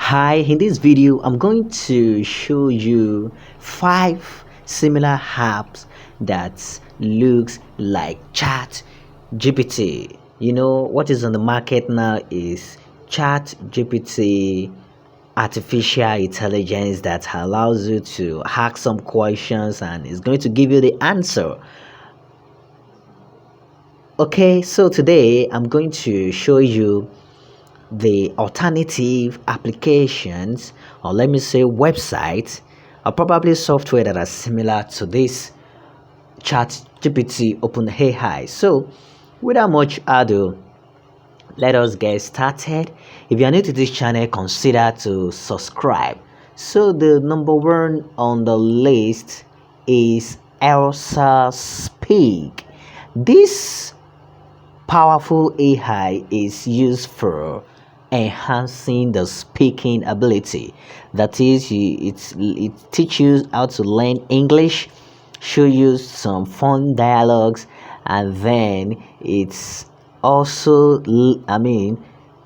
Hi, in this video, I'm going to show you 5 similar apps that looks like Chat GPT. You know, what is on the market now is Chat GPT artificial intelligence that allows you to ask some questions and is going to give you the answer. Okay, so today I'm going to show you the alternative applications, or let me say websites, or probably software that are similar to this chat gpt open ai. So without much ado, let us get started. If you are new to this channel, consider to subscribe. So the number one on the list is Elsa Speak. This powerful AI is used for enhancing the speaking ability. That is, it teaches you how to learn English, show you some fun dialogues, and then it's also,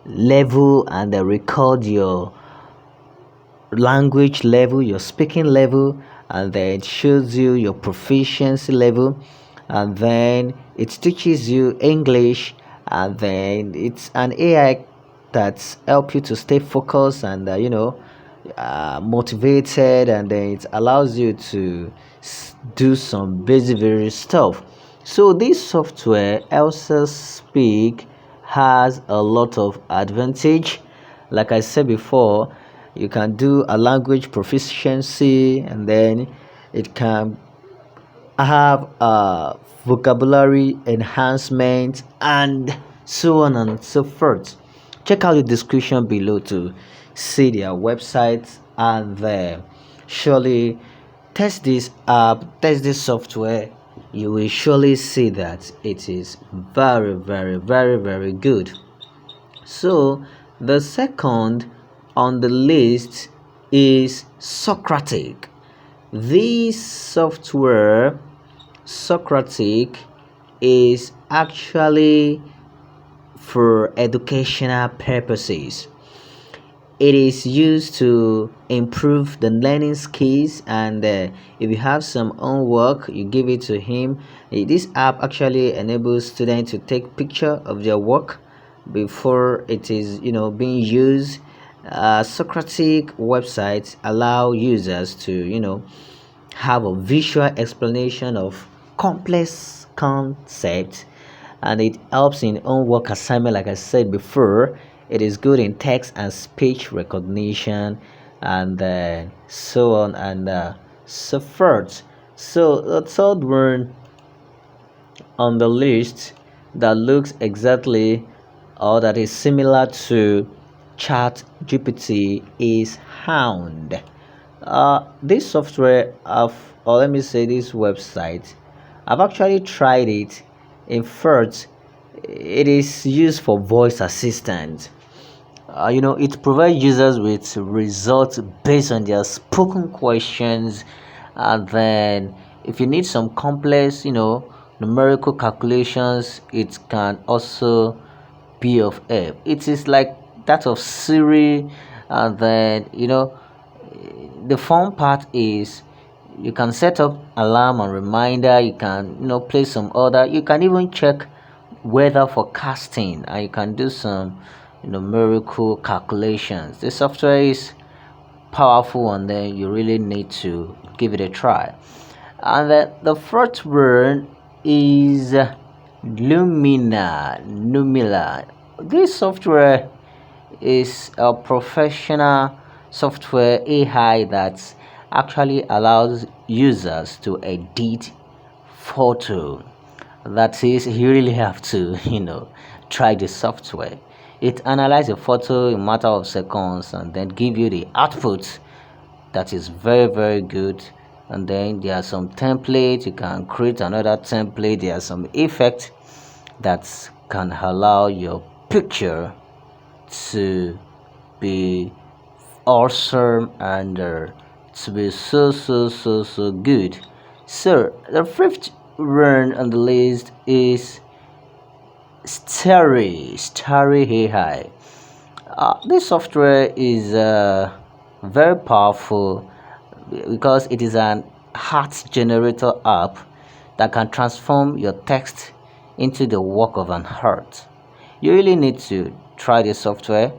level and record your language level, your speaking level, and then it shows you your proficiency level, and then it teaches you English, and then it's an AI that's help you to stay focused and motivated, and then it allows you to do some basic stuff. So this software, Elsa Speak, has a lot of advantage. Like I said before, you can do a language proficiency, and then it can have a vocabulary enhancement, and so on and so forth. Check out the description below to see their website, and surely test this app, test this software. You will surely see that it is very, very, very, very good. So the second on the list is Socrates. This software, Socrates, is actually for educational purposes. It is used to improve the learning skills, and if you have some homework, you give it to him. This app actually enables students to take picture of their work before it is being used. Socratic websites allow users to have a visual explanation of complex concepts, and it helps in homework assignment. Like I said before, it is good in text and speech recognition, and so on and so forth. So the third one on the list that looks exactly or that is similar to chat gpt is Hound. This software or let me say this website, I've actually tried it. In fact, it is used for voice assistant. It provides users with results based on their spoken questions, and then if you need some complex numerical calculations, it can also be of help. It is like that of Siri, and then the fun part is you can set up alarm and reminder. You can play some order. You can even check weather forecasting, and you can do some numerical calculations. The software is powerful, and then you really need to give it a try. And then the fourth one is Lumina. This software is a professional software AI that actually allows users to edit photo. That is, you really have to try the software. It analyzes a photo in a matter of seconds and then give you the output that is very, very good. And then there are some templates. You can create another template. There are some effects that can allow your picture to be awesome, and to be so good. So the fifth one on the list is Starry AI. This software is very powerful because it is an art generator app that can transform your text into the work of an art. You really need to try this software,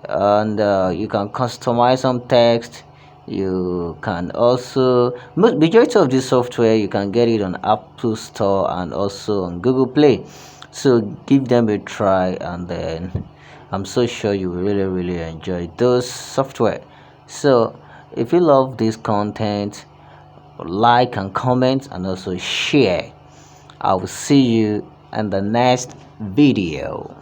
and you can customize some text. You can also, majority of this software you can get it on Apple Store and also on Google Play. So give them a try, and then I'm so sure you will really enjoy those software. So if you love this content, like and comment and also share. I will see you in the next video.